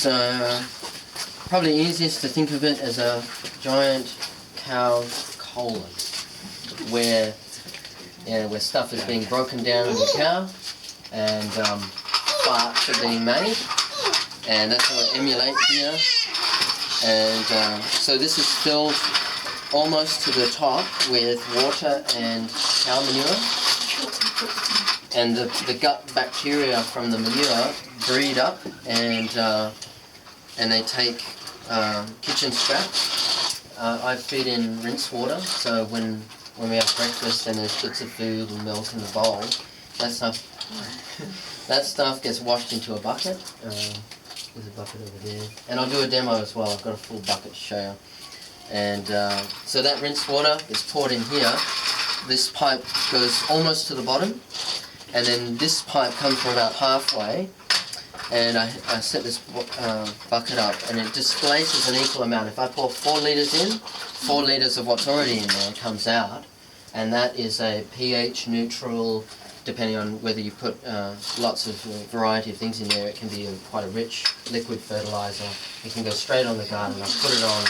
It's probably easiest to think of it as a giant cow's colon, where stuff is being broken down in the cow, and farts are being made, and that's what I emulate here. And so this is filled almost to the top with water and cow manure, and the gut bacteria from the manure breed up, and they take kitchen scraps. I feed in rinse water, so when we have breakfast and there's bits of food and milk in the bowl, that stuff gets washed into a bucket. There's a bucket over there, and I'll do a demo as well. I've got a full bucket to show you. And so that rinsed water is poured in here. This pipe goes almost to the bottom, and then this pipe comes from about halfway, and I set this bucket up, and it displaces an equal amount. If I pour 4 litres in, 4 litres of what's already in there comes out, and that is a pH neutral, depending on whether you put lots of variety of things in there. It can be quite a rich liquid fertilizer. It can go straight on the garden. I've put it on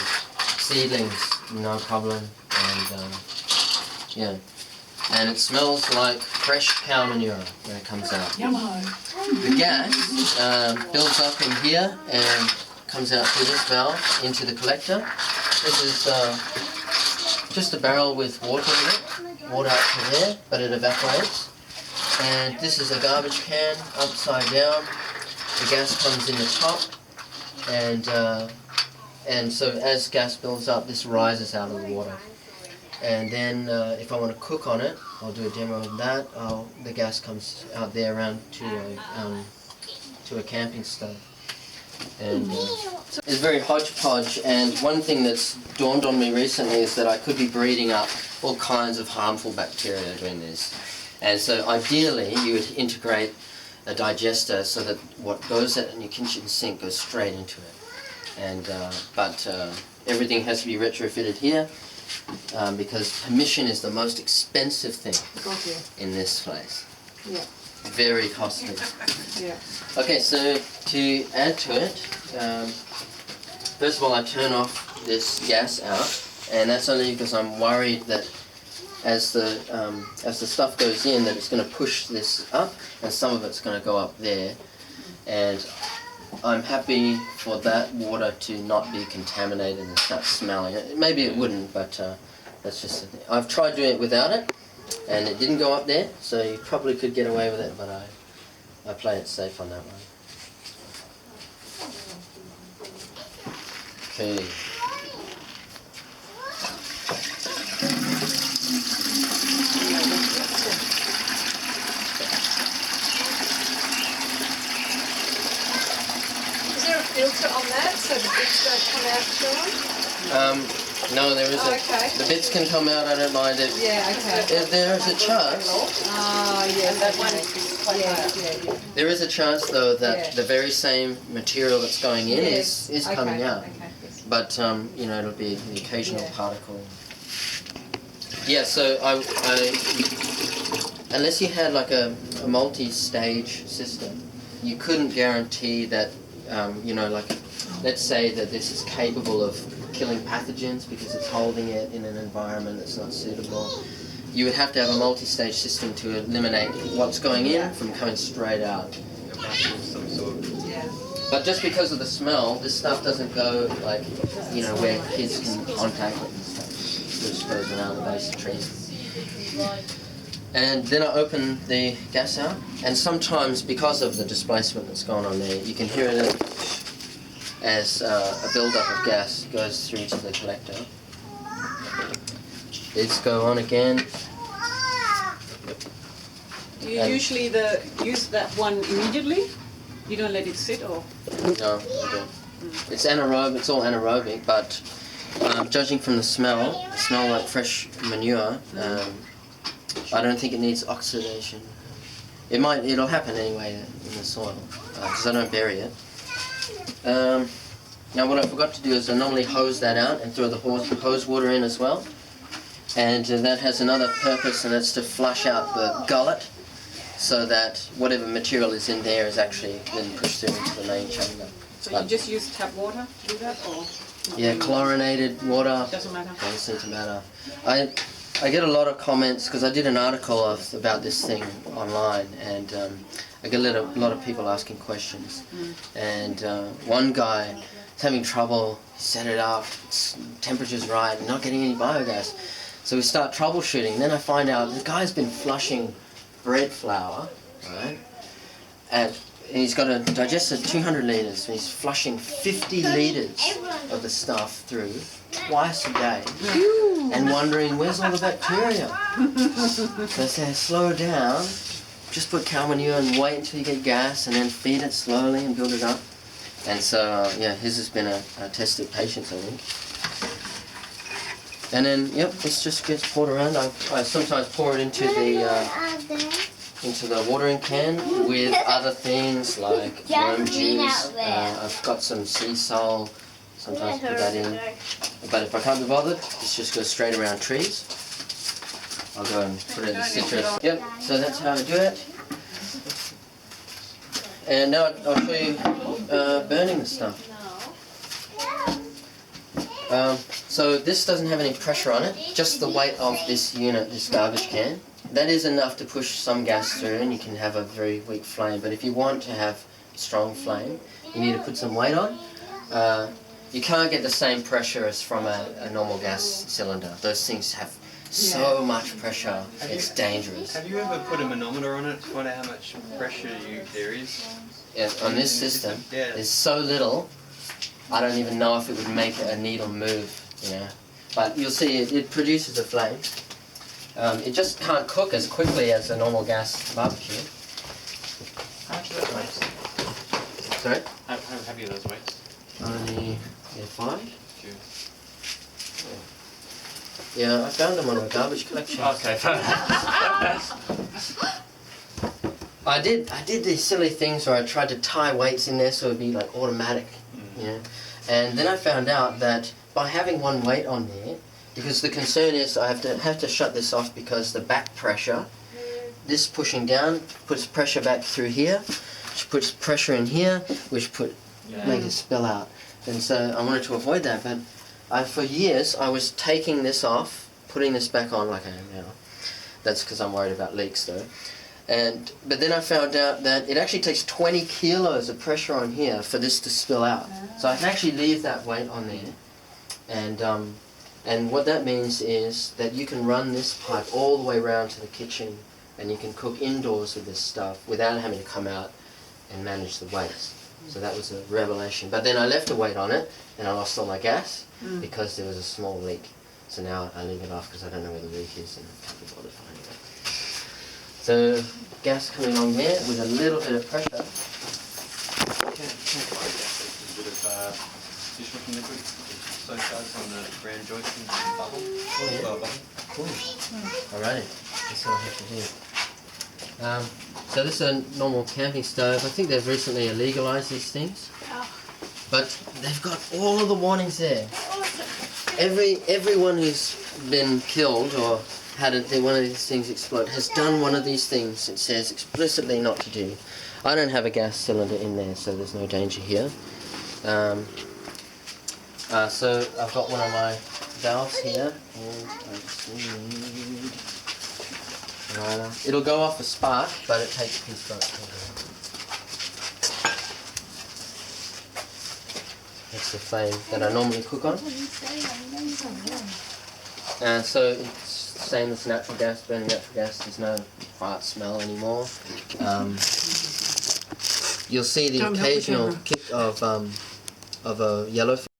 seedlings, no problem, and yeah. And it smells like fresh cow manure when it comes out. The gas builds up in here and comes out through this valve into the collector. This is just a barrel with water in it, water up to there, but it evaporates. And this is a garbage can upside down. The gas comes in the top, and so as gas builds up, this rises out of the water. And then if I want to cook on it, I'll do a demo of that. The gas comes out there around to a camping stove. And it's very hodgepodge, and one thing that's dawned on me recently is that I could be breeding up all kinds of harmful bacteria doing this. And so ideally you would integrate a digester so that what goes in your kitchen sink goes straight into it. And but everything has to be retrofitted here because permission is the most expensive thing in this place. Yeah. Very costly. Yeah. Okay, so to add to it, first of all I turn off this gas out, and that's only because I'm worried that as the stuff goes in, that it's going to push this up, and some of it's going to go up there, and I'm happy for that water to not be contaminated and start smelling. Maybe it wouldn't, but that's just the thing. I've tried doing it without it, and it didn't go up there, so you probably could get away with it, but I play it safe on that one. Okay. Filter on that so the bits don't come out, Shaun? No, there isn't. Okay. The bits can come out, I don't mind it. Yeah, okay. There is a chance. Yeah, that one is quite yeah. There is a chance, though, that the very same material that's going in is coming out. Okay. Yes. But, you know, it'll be the occasional particle. Yeah, so I unless you had like a multi-stage system, you couldn't guarantee that, you know, like, let's say that this is capable of killing pathogens because it's holding it in an environment that's not suitable. You would have to have a multi-stage system to eliminate what's going in from coming straight out. Yeah. But just because of the smell, this stuff doesn't go, like, you know, where kids can contact it and stuff. It just goes around the base of trees. And then I open the gas out, and sometimes because of the displacement that's going on there, you can hear it as a build-up of gas goes through to the collector. Lids go on again. Do you usually use that one immediately? You don't let it sit, or? No, I don't. It's anaerobic. It's all anaerobic, but judging from the smell like fresh manure. I don't think it needs oxidation. It'll happen anyway in the soil because I don't bury it. Now what I forgot to do is I normally hose that out and throw the hose water in as well. And that has another purpose, and that's to flush out the gullet so that whatever material is in there is actually then pushed through into the main chamber. So you just use tap water to do that, or? Yeah, chlorinated water. Doesn't matter. Doesn't seem to matter. I get a lot of comments because I did an article about this thing online, and I get a lot of people asking questions. And one guy is having trouble, set it up, temperature's right, not getting any biogas. So we start troubleshooting. Then I find out the guy's been flushing bread flour, right? And he's got a digester 200 litres, and he's flushing 50 litres of the stuff through twice a day, and wondering where's all the bacteria. So I say, slow down, just put cow manure and wait until you get gas, and then feed it slowly and build it up. And so, yeah, his has been a test of patience, I think. And then, yep, this just gets poured around. I sometimes pour it into the watering can with other things like worm juice. I've got some sea salt. Sometimes put that in. But if I can't be bothered, this just goes straight around trees. I'll go and put it in the citrus. Yep, so that's how I do it. And now I'll show you burning the stuff. So this doesn't have any pressure on it, just the weight of this unit, this garbage can. That is enough to push some gas through, and you can have a very weak flame. But if you want to have a strong flame, you need to put some weight on. You can't get the same pressure as from a normal gas cylinder. Those things have so much pressure, it's dangerous. Have you ever put a manometer on it to find out how much pressure there is? Yeah, on this system, there's so little, I don't even know if it would make a needle move, you know. But you'll see it produces a flame. It just can't cook as quickly as a normal gas barbecue. How much are those weights? Sorry? How heavy are those weights? Only 5? Two. Yeah, I found them on a garbage collection. Okay. I did these silly things where I tried to tie weights in there so it would be like automatic, you know. And then I found out that by having one weight on there, because the concern is I have to shut this off because the back pressure, this pushing down puts pressure back through here, which puts pressure in here, which makes it spill out. And so I wanted to avoid that, but for years I was taking this off, putting this back on like I am now. That's because I'm worried about leaks though. But then I found out that it actually takes 20 kilos of pressure on here for this to spill out. So I can actually leave that weight on there, and what that means is that you can run this pipe all the way around to the kitchen, and you can cook indoors with this stuff without having to come out and manage the weights. So that was a revelation. But then I left a weight on it, and I lost all my gas because there was a small leak. So now I leave it off because I don't know where the leak is and I can't be bothered finding it. So gas coming on there with a little bit of pressure. A bit of dishwashing liquid. Soak those on the round joist and bubble. Oh, yeah. Bubble. Cool. Alrighty, that's what I have to do. So this is a normal camping stove. I think they've recently legalised these things. But they've got all of the warnings there. Everyone who's been killed or had one of these things explode has done one of these things. It says explicitly not to do. I don't have a gas cylinder in there, so there's no danger here. So I've got one of my valves here, and I just need... it'll go off a spark, but it takes construction. That's the flame that I normally cook on. So it's same as natural gas, burning natural gas, there's no fart smell anymore. You'll see the occasional kick of a yellow